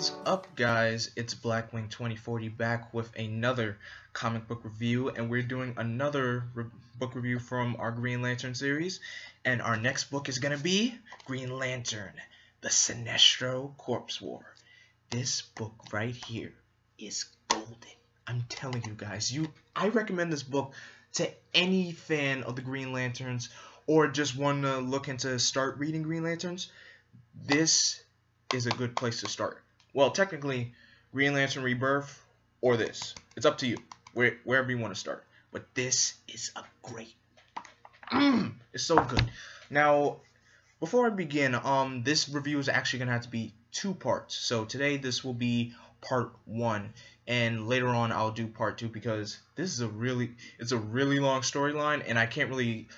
is up, guys? It's Blackwing2040 back with another comic book review, and we're doing another book review from our Green Lantern series. And our next book is going to be Green Lantern, the Sinestro Corps War. This book right here is golden. I'm telling you guys, I recommend this book to any fan of the Green Lanterns or just want to look into start reading Green Lanterns. This is a good place to start. Well, technically, Green Lantern Rebirth or this. It's up to you, wherever you want to start. But this is a great. It's so good. Now, before I begin, this review is actually gonna have to be 2 parts. So today this will be part 1, and later on I'll do part 2 because this is it's a really long storyline, and I can't really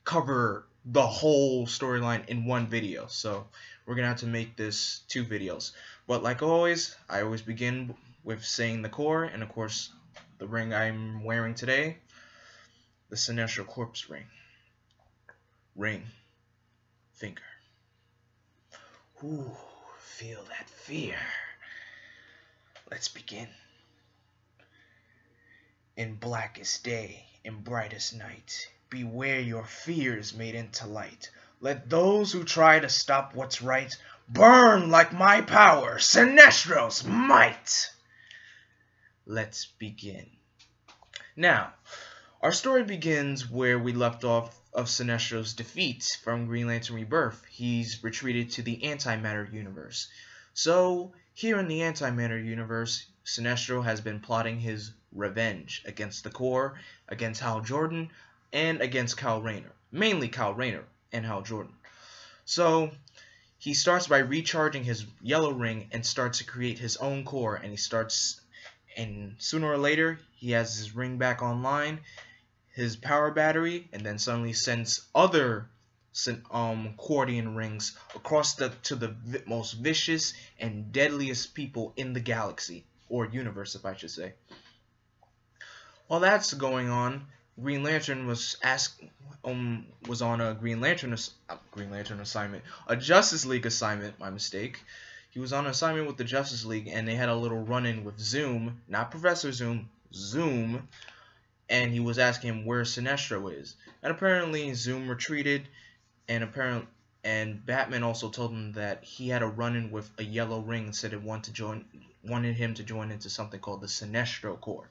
cover the whole storyline in one video. So we're gonna have to make this 2 videos. But like always, I always begin with saying the core, and of course the ring I'm wearing today, the Sinestro Corps ring. Ring. Finger. Ooh, feel that fear. Let's begin. In blackest day, in brightest night, beware your fears made into light. Let those who try to stop what's right burn like my power, Sinestro's might. Let's begin. Now, our story begins where we left off of Sinestro's defeat from Green Lantern Rebirth. He's retreated to the antimatter universe. So, here in the antimatter universe, Sinestro has been plotting his revenge against the Corps, against Hal Jordan, and against Kyle Rayner. Mainly Kyle Rayner and Hal Jordan. So, he starts by recharging his yellow ring and starts to create his own core, and sooner or later, he has his ring back online, his power battery, and then suddenly sends other Qwardian rings across to the most vicious and deadliest people in the galaxy, or universe, if I should say. While that's going on, Green Lantern was on a Green Lantern assignment, a Justice League assignment. My mistake. He was on an assignment with the Justice League, and they had a little run-in with Zoom, not Professor Zoom, Zoom, and he was asking him where Sinestro is. And apparently Zoom retreated, and Batman also told him that he had a run-in with a yellow ring and said it wanted him to join into something called the Sinestro Corps.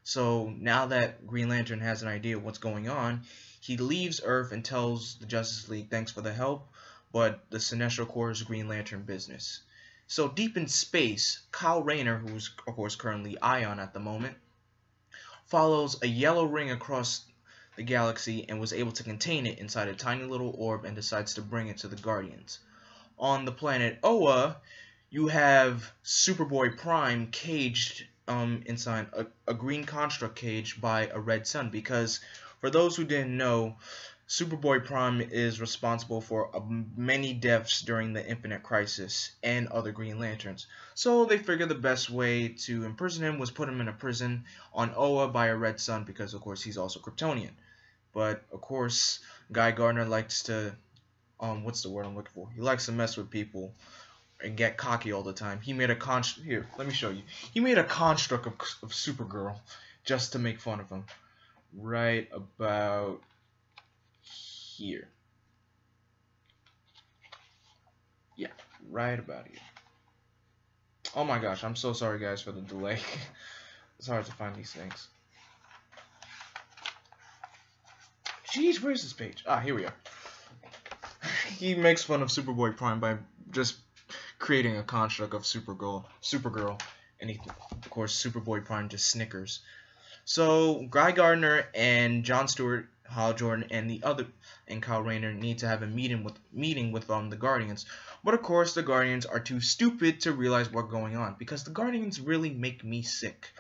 So now that Green Lantern has an idea of what's going on, he leaves Earth and tells the Justice League thanks for the help, but the Sinestro Corps is Green Lantern business. So deep in space, Kyle Rayner, who's of course currently Ion at the moment, follows a yellow ring across the galaxy and was able to contain it inside a tiny little orb and decides to bring it to the Guardians. On the planet Oa, you have Superboy Prime caged inside a green construct cage by a red sun, because for those who didn't know, Superboy Prime is responsible for many deaths during the Infinite Crisis and other Green Lanterns. So they figured the best way to imprison him was put him in a prison on Oa by a red sun, because of course he's also Kryptonian. But of course, Guy Gardner likes to what's the word I'm looking for? He likes to mess with people and get cocky all the time. He made a here, let me show you. He made a construct of Supergirl just to make fun of him. Right about here. Yeah, right about here. Oh my gosh, I'm so sorry guys for the delay. It's hard to find these things. Jeez, where's this page? Ah, here we are. He makes fun of Superboy Prime by just creating a construct of Supergirl, and of course Superboy Prime just snickers. So Guy Gardner and John Stewart, Hal Jordan, and Kyle Rayner need to have a meeting with the Guardians. But of course the Guardians are too stupid to realize what's going on, because the Guardians really make me sick.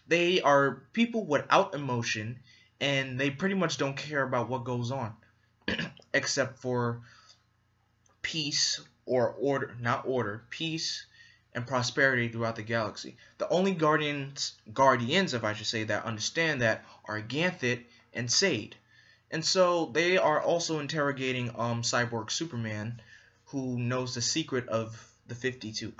They are people without emotion, and they pretty much don't care about what goes on except for peace or order, peace and prosperity throughout the galaxy. The only guardians, if I should say, that understand that are Ganthet and Sade. And so they are also interrogating Cyborg Superman, who knows the secret of the 52.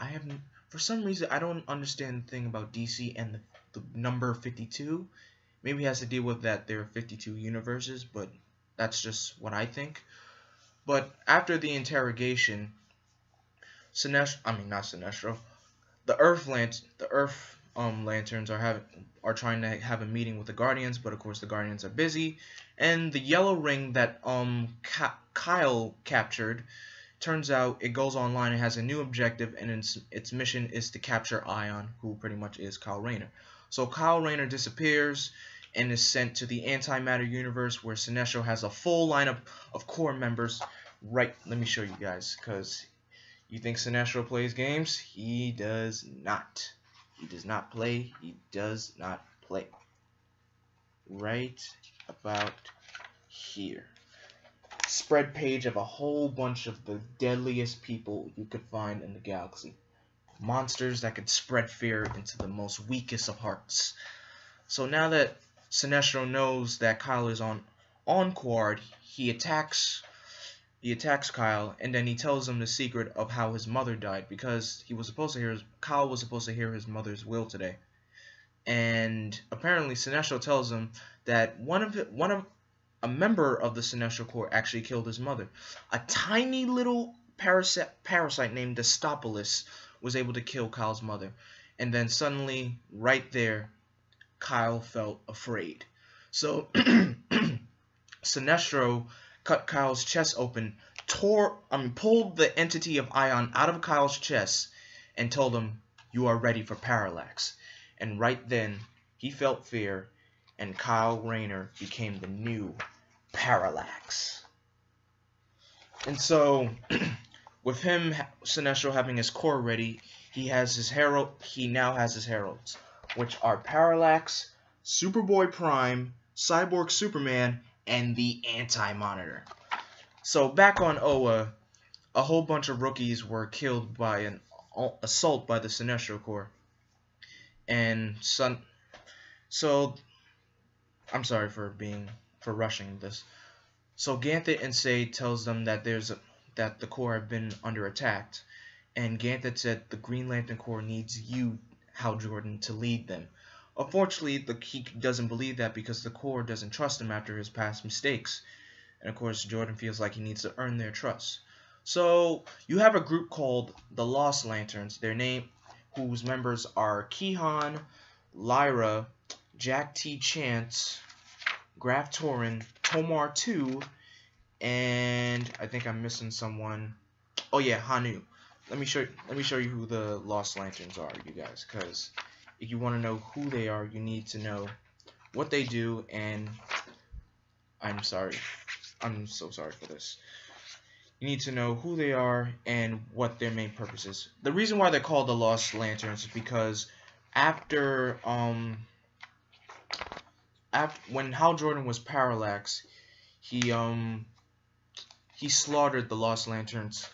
For some reason, I don't understand the thing about DC and the number 52. Maybe it has to deal with that there are 52 universes, but that's just what I think. But after the interrogation, not Sinestro, the Earth Lanterns are trying to have a meeting with the Guardians, but of course the Guardians are busy. And the yellow ring that Kyle captured, turns out it goes online and has a new objective, and its mission is to capture Ion, who pretty much is Kyle Rayner. So Kyle Rayner disappears and is sent to the antimatter universe, where Sinestro has a full lineup of core members. Right, let me show you guys, because you think Sinestro plays games? He does not. He does not play. He does not play. Right about here. Spread page of a whole bunch of the deadliest people you could find in the galaxy. Monsters that could spread fear into the most weakest of hearts. So now that Sinestro knows that Kyle is on Qward, he attacks Kyle, and then he tells him the secret of how his mother died, because Kyle was supposed to hear his mother's will today. And apparently Sinestro tells him that a member of the Sinestro Corps actually killed his mother. A tiny little parasite named Destopoulos was able to kill Kyle's mother. And then suddenly, right there, Kyle felt afraid. So Sinestro cut Kyle's chest open, pulled the entity of Ion out of Kyle's chest, and told him, "You are ready for Parallax." And right then, he felt fear, and Kyle Rayner became the new Parallax. And so, with him, Sinestro having his core ready, he now has his heralds, which are Parallax, Superboy Prime, Cyborg Superman, and the Anti-Monitor. So back on Oa, a whole bunch of rookies were killed by an assault by the Sinestro Corps. And so I'm sorry for rushing this. So Ganthet and Sade tells them that that the Corps have been under attack, and Ganthet said the Green Lantern Corps needs you, Hal Jordan, to lead them. Unfortunately, he doesn't believe that, because the Corps doesn't trust him after his past mistakes. And of course, Jordan feels like he needs to earn their trust. So you have a group called the Lost Lanterns, whose members are Kehan, Lyra, Jack T. Chance, Graf Torin, Tomar 2, and I think I'm missing someone. Oh yeah, Hanu. Let me show you who the Lost Lanterns are, you guys, because if you want to know who they are, you need to know what they do. And I'm so sorry for this. You need to know who they are and what their main purpose is. The reason why they're called the Lost Lanterns is because after when Hal Jordan was Parallax, he slaughtered the Lost Lanterns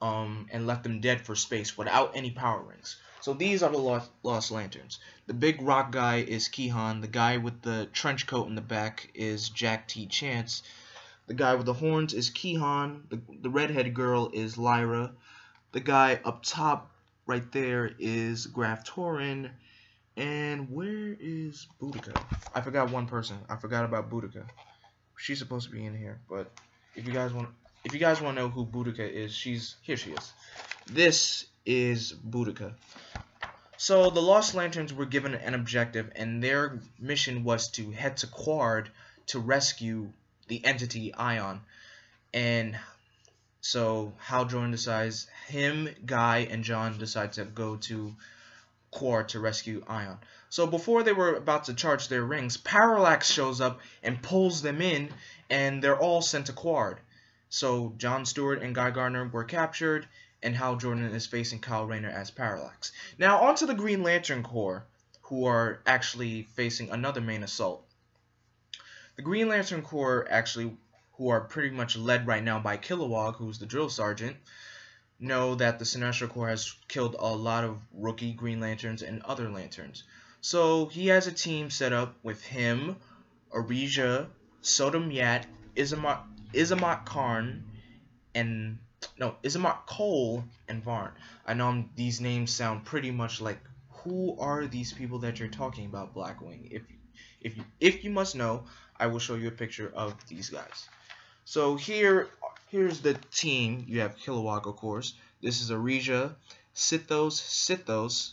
and left them dead for space without any power rings. So these are the Lost Lanterns. The big rock guy is Kehan. The guy with the trench coat in the back is Jack T. Chance. The guy with the horns is Kehan. The redhead girl is Lyra. The guy up top right there is Graf Torin. And where is Boudica? I forgot one person. I forgot about Boudica. She's supposed to be in here, but if you guys want to know who Boudica is, here she is. This is Boudica. So the Lost Lanterns were given an objective, and their mission was to head to Qward to rescue the entity Ion. And so Hal Jordan decides, Guy, and John decide to go to Qward to rescue Ion. So before they were about to charge their rings, Parallax shows up and pulls them in, and they're all sent to Qward. So John Stewart and Guy Gardner were captured, and Hal Jordan is facing Kyle Rayner as Parallax. Now onto the Green Lantern Corps, who are actually facing another main assault. The Green Lantern Corps, who are pretty much led right now by Kilowog, who's the drill sergeant, know that the Sinestro Corps has killed a lot of rookie Green Lanterns and other Lanterns. So he has a team set up with him, Arisia, Sodom Yat, Izamat Karn, and no, Ismark, Cole, and Varn. I know these names sound pretty much like, who are these people that you're talking about, Blackwing? If you must know, I will show you a picture of these guys. So here's the team. You have Qward, of course. This is Arija, Sithos,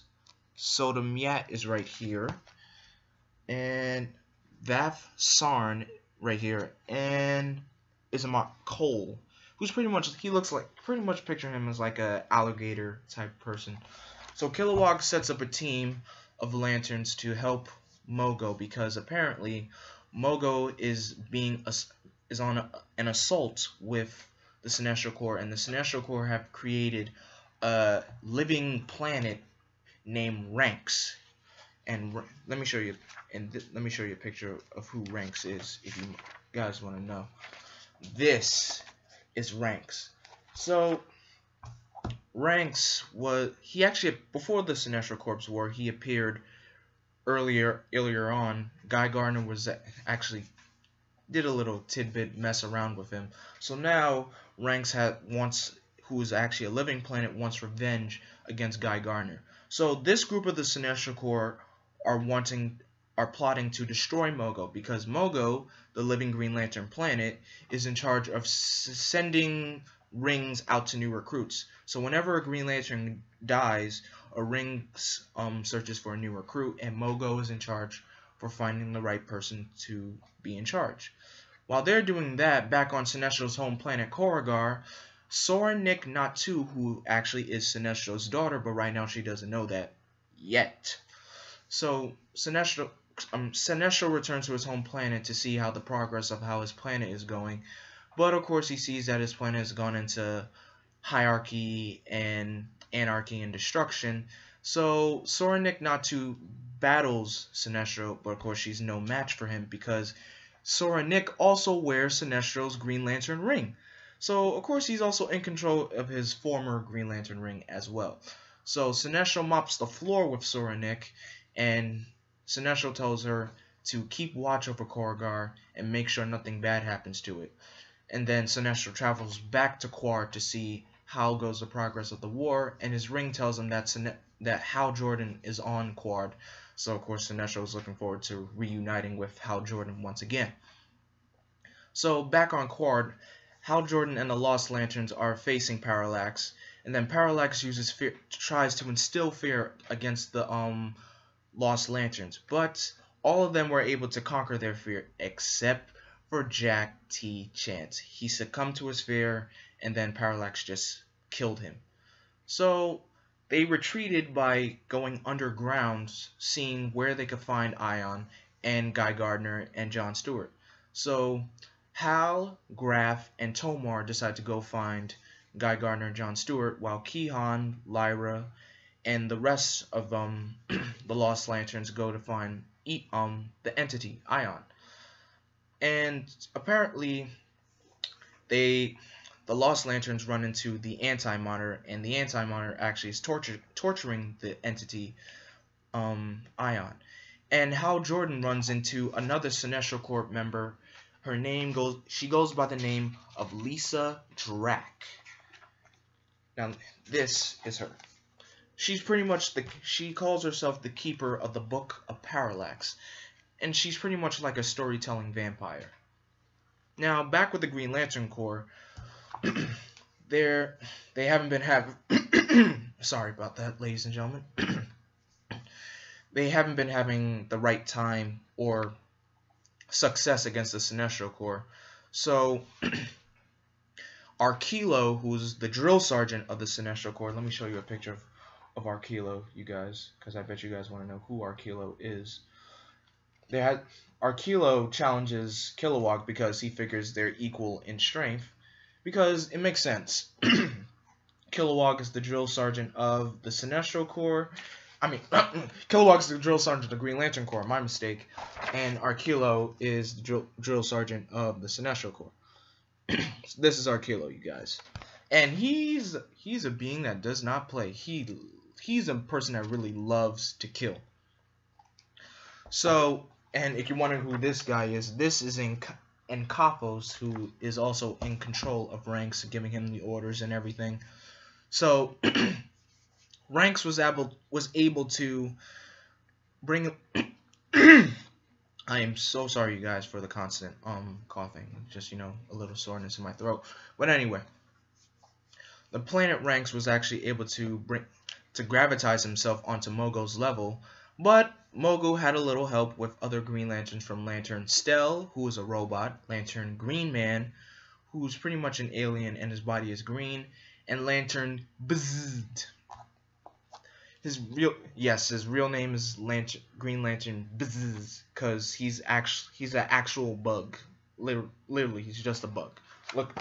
Sodomyat is right here, and Vath Sarn right here, and Ismark Cole, who's pretty much, he looks like, pretty much picture him as like a alligator type person. So Qward sets up a team of lanterns to help Mogo, because apparently Mogo is on an assault with the Sinestro Corps, and the Sinestro Corps have created a living planet named Ranks. And let me show you, let me show you a picture of who Ranks is, if you guys want to know. This is Ranks. So Ranks he actually, before the Sinestro Corps War, he appeared earlier on. Guy Gardner was actually did a little tidbit mess around with him. So now Ranks who is actually a living planet, wants revenge against Guy Gardner. So this group of the Sinestro Corps are plotting to destroy Mogo, because Mogo, the living Green Lantern planet, is in charge of sending rings out to new recruits. So whenever a Green Lantern dies, a ring searches for a new recruit, and Mogo is in charge for finding the right person to be in charge. While they're doing that, back on Sinestro's home planet Korugar, Soranik Natu, who actually is Sinestro's daughter, but right now she doesn't know that yet. So Sinestro returns to his home planet to see how the progress of how his planet is going, but of course he sees that his planet has gone into hierarchy and anarchy and destruction. So Soranik Natu battles Sinestro, but of course she's no match for him, because Soranik also wears Sinestro's Green Lantern ring. So of course he's also in control of his former Green Lantern ring as well. So Sinestro mops the floor with Soranik, and Sinestro tells her to keep watch over Korugar and make sure nothing bad happens to it. And then Sinestro travels back to Qward to see how goes the progress of the war, and his ring tells him that Hal Jordan is on Qward. So of course Sinestro is looking forward to reuniting with Hal Jordan once again. So back on Qward, Hal Jordan and the Lost Lanterns are facing Parallax, and then Parallax tries to instill fear against the Lost Lanterns, but all of them were able to conquer their fear except for Jack T. Chance. He succumbed to his fear, and then Parallax just killed him. So they retreated by going underground, seeing where they could find Ion and Guy Gardner and John Stewart. So Hal, Graf, and Tomar decide to go find Guy Gardner and John Stewart, while Kehan, Lyra, and the rest of the Lost Lanterns go to find the entity, Ion. And apparently the Lost Lanterns run into the Anti-Monitor, and the Anti-Monitor actually is torturing the entity, Ion. And Hal Jordan runs into another Sinestro Corps member. She goes by the name of Lisa Drack. Now this is her. She's pretty much she calls herself the keeper of the Book of Parallax, and she's pretty much like a storytelling vampire. Now back with the Green Lantern Corps, they haven't been having sorry about that, ladies and gentlemen. They haven't been having the right time or success against the Sinestro Corps. So Arkilo, who's the drill sergeant of the Sinestro Corps, let me show you a picture of Arkilo, you guys, because I bet you guys want to know who Arkilo is. Arkilo challenges Qward because he figures they're equal in strength, because it makes sense. Qward is the drill sergeant of the Sinestro Corps. Qward is the drill sergeant of the Green Lantern Corps, my mistake, and Arkilo is the drill sergeant of the Sinestro Corps. This is Arkilo, you guys, and he's a being that does not play. He's a person that really loves to kill. So, and if you're wondering who this guy is, this is and Kapos, who is also in control of Ranks, giving him the orders and everything. So Ranks was able to bring. I am so sorry, you guys, for the constant coughing. Just, a little soreness in my throat. But anyway, the planet Ranks was actually able to gravitize himself onto Mogo's level, but Mogo had a little help with other Green Lanterns from Lantern Stell, who is a robot, Lantern Green Man, who's pretty much an alien and his body is green, and Lantern Bzzzt. His real name is Green Lantern Bzzz, because he's an actual bug. Literally, he's just a bug. Look,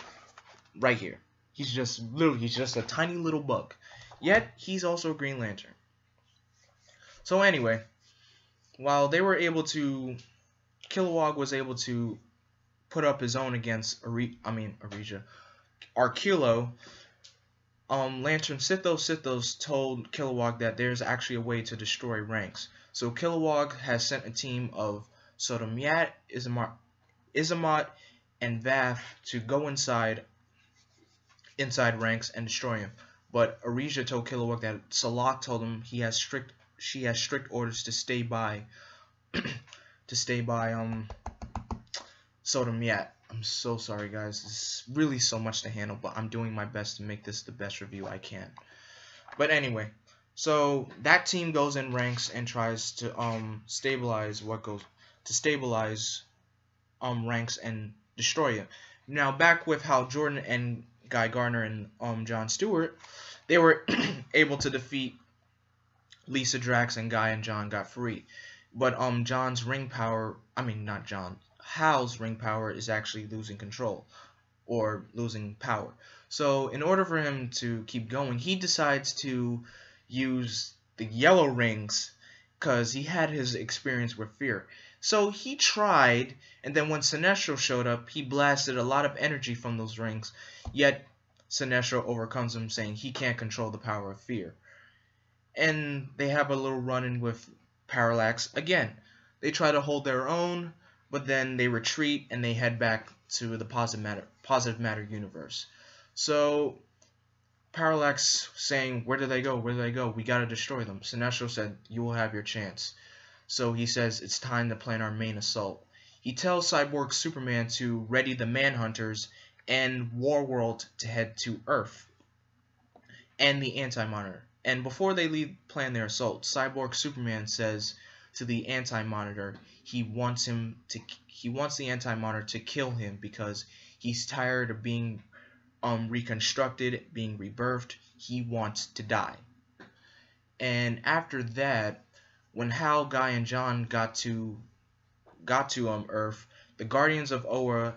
right here. He's just a tiny little bug. Yet, he's also a Green Lantern. So anyway, while they were able to, Qward was able to put up his own against Arquilo. Lantern Sithos told Qward that there's actually a way to destroy Ranks. So Qward has sent a team of Sodomyat, Izamat, and Vath to go inside Ranks and destroy him. But Arisia told Qward that Salak told him she has strict orders to stay by Sodomyat. I'm so sorry, guys. This is really so much to handle, but I'm doing my best to make this the best review I can. But anyway, so that team goes in Ranks and tries to stabilize Ranks and destroy it. Now back with how Jordan and Guy Gardner and John Stewart, they were able to defeat Lisa, Drax, and Guy and John got free. But John's ring power, Hal's ring power is actually losing control or losing power. So in order for him to keep going, he decides to use the yellow rings because he had his experience with fear. So he tried, and then when Sinestro showed up, he blasted a lot of energy from those rings, yet Sinestro overcomes him, saying he can't control the power of fear. And they have a little run-in with Parallax. Again, they try to hold their own, but then they retreat and they head back to the positive matter universe. So Parallax saying, where did they go? Where did they go? We gotta destroy them. Sinestro said, you will have your chance. So he says it's time to plan our main assault. He tells Cyborg Superman to ready the Manhunters and Warworld to head to Earth and the Anti-Monitor. And before they plan their assault, Cyborg Superman says to the Anti-Monitor he wants the Anti-Monitor to kill him because he's tired of being reconstructed, being rebirthed. He wants to die. And after that, when Hal, Guy, and John got to Earth, the Guardians of Oa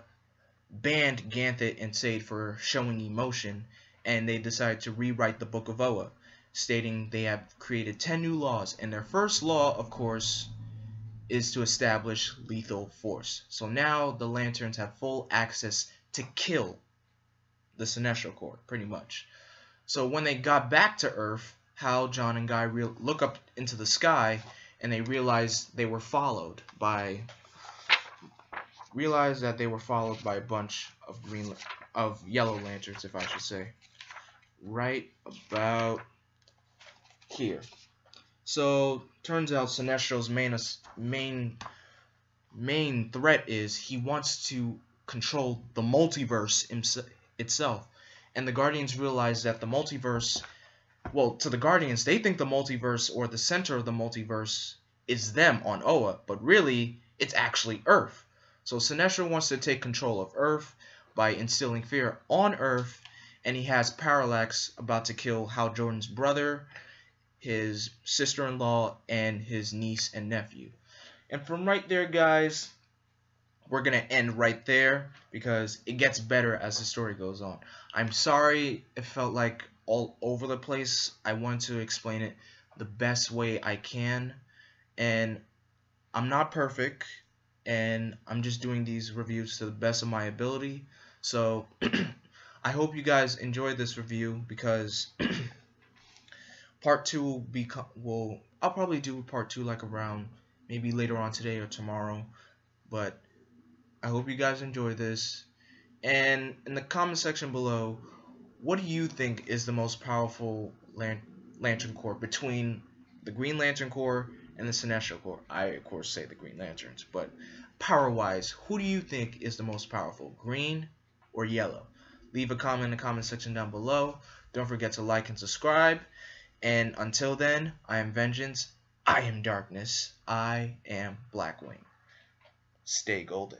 banned Ganthet and Sade for showing emotion, and they decided to rewrite the Book of Oa, stating they have created 10 new laws, and their first law, of course, is to establish lethal force. So now the Lanterns have full access to kill the Sinestro Corps, pretty much. So when they got back to Earth, Hal, John, and Guy look up into the sky, and they realize they were followed by a bunch of yellow lanterns, if I should say, right about here. So turns out Sinestro's main threat is he wants to control the multiverse itself, and the Guardians realize that the multiverse, well, to the Guardians, they think the multiverse or the center of the multiverse is them on Oa, but really it's actually Earth. So Sinestro wants to take control of Earth by instilling fear on Earth, and he has Parallax about to kill Hal Jordan's brother, his sister-in-law, and his niece and nephew. And from right there, guys, we're going to end right there because it gets better as the story goes on. I'm sorry it felt like all over the place. I want to explain it the best way I can, and I'm not perfect, and I'm just doing these reviews to the best of my ability. So I hope you guys enjoyed this review, because part 2 I'll probably do part 2 like around maybe later on today or tomorrow, but I hope you guys enjoy this. And in the comment section below, what do you think is the most powerful Lantern Corps between the Green Lantern Corps and the Sinestro Corps? I, of course, say the Green Lanterns, but power-wise, who do you think is the most powerful, green or yellow? Leave a comment in the comment section down below. Don't forget to like and subscribe. And until then, I am Vengeance, I am Darkness, I am Blackwing. Stay golden.